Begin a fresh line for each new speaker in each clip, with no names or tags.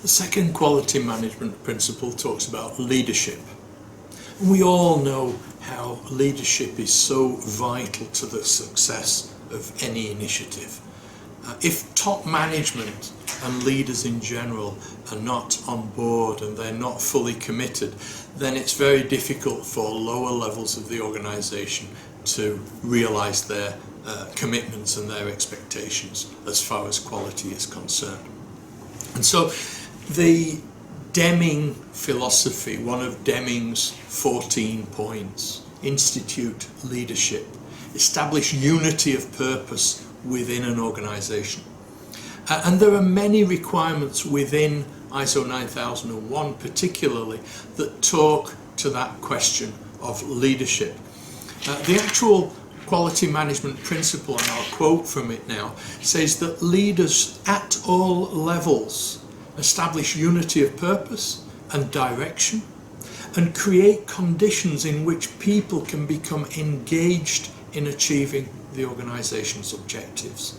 The second quality management principle talks about leadership. And we all know how leadership is so vital to the success of any initiative. If top management and leaders in general are not on board and they're not fully committed, then it's very difficult for lower levels of the organisation to realise their commitments and their expectations as far as quality is concerned. And so the Deming philosophy, one of Deming's 14 points, institute leadership, establish unity of purpose within an organisation. And there are many requirements within ISO 9001 particularly that talk to that question of leadership. The actual quality management principle, and I'll quote from it now, says that leaders at all levels establish unity of purpose and direction and create conditions in which people can become engaged in achieving the organisation's objectives.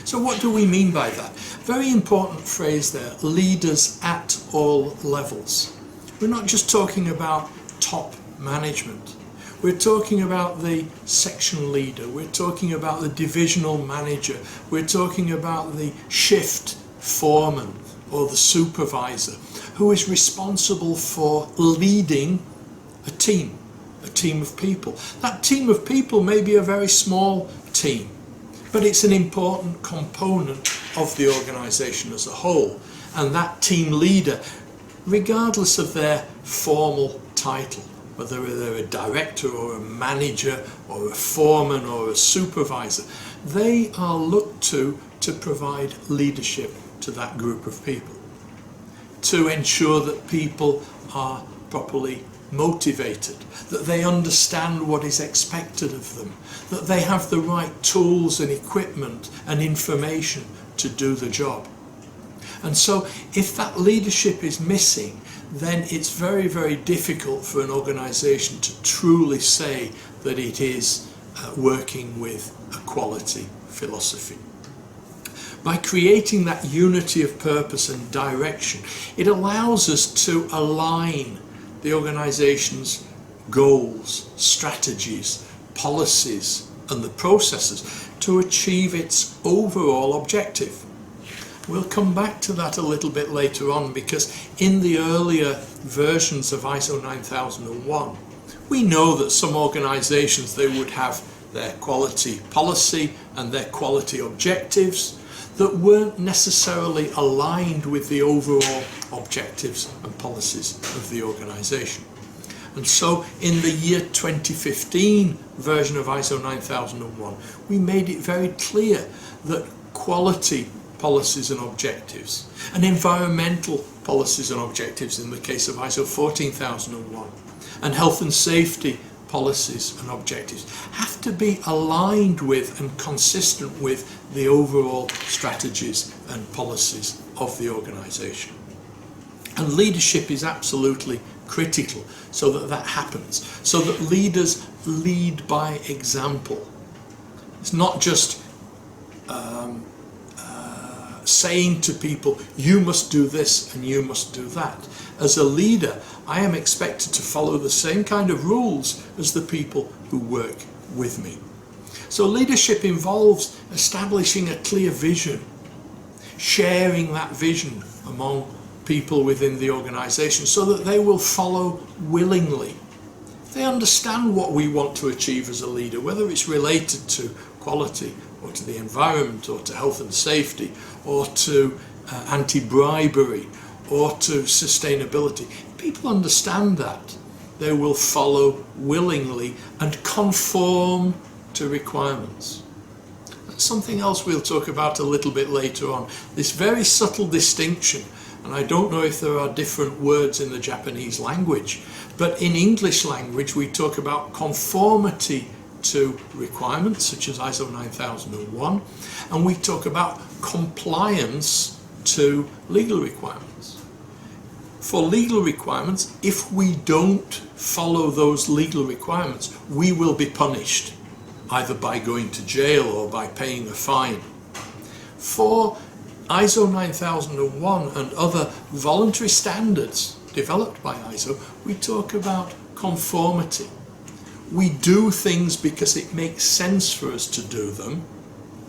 So what do we mean by that? Very important phrase there, leaders at all levels. We're not just talking about top management. We're talking about the section leader, we're talking about the divisional manager, we're talking about the shift foreman or the supervisor who is responsible for leading a team of people. That team of people may be a very small team, but it's an important component of the organisation as a whole. And that team leader, regardless of their formal title, whether they're a director or a manager or a foreman or a supervisor, they are looked to provide leadership to that group of people, to ensure that people are properly motivated, that they understand what is expected of them, that they have the right tools and equipment and information to do the job. And so if that leadership is missing, then it's very, very difficult for an organisation to truly say that it is working with a quality philosophy. By creating that unity of purpose and direction, it allows us to align the organisation's goals, strategies, policies and the processes to achieve its overall objective. We'll come back to that a little bit later on, because in the earlier versions of ISO 9001, we know that some organisations, they would have their quality policy and their quality objectives that weren't necessarily aligned with the overall objectives and policies of the organisation. And so in the year 2015 version of ISO 9001, we made it very clear that quality policies and objectives and environmental policies and objectives in the case of ISO 14001 and health and safety policies and objectives have to be aligned with and consistent with the overall strategies and policies of the organisation. And leadership is absolutely critical so that that happens, so that leaders lead by example. It's not just saying to people, you must do this and you must do that. As a leader, I am expected to follow the same kind of rules as the people who work with me. So leadership involves establishing a clear vision, sharing that vision among people within the organisation so that they will follow willingly. They understand what we want to achieve as a leader, whether it's related to quality or to the environment or to health and safety or to anti-bribery or to sustainability. People understand that. They will follow willingly and conform to requirements. That's something else we'll talk about a little bit later on. This very subtle distinction, and I don't know if there are different words in the Japanese language, but in English language we talk about conformity to requirements such as ISO 9001, and we talk about compliance to legal requirements. For legal requirements, if we don't follow those legal requirements, we will be punished, either by going to jail or by paying a fine. For ISO 9001 and other voluntary standards developed by ISO, we talk about conformity. We do things because it makes sense for us to do them.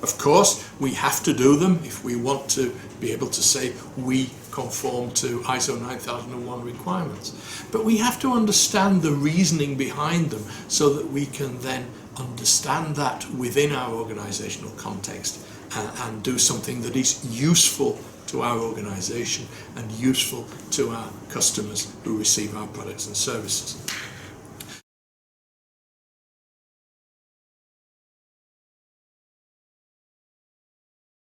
Of course, we have to do them if we want to be able to say we conform to ISO 9001 requirements. But we have to understand the reasoning behind them so that we can then understand that within our organizational context and do something that is useful to our organization and useful to our customers who receive our products and services.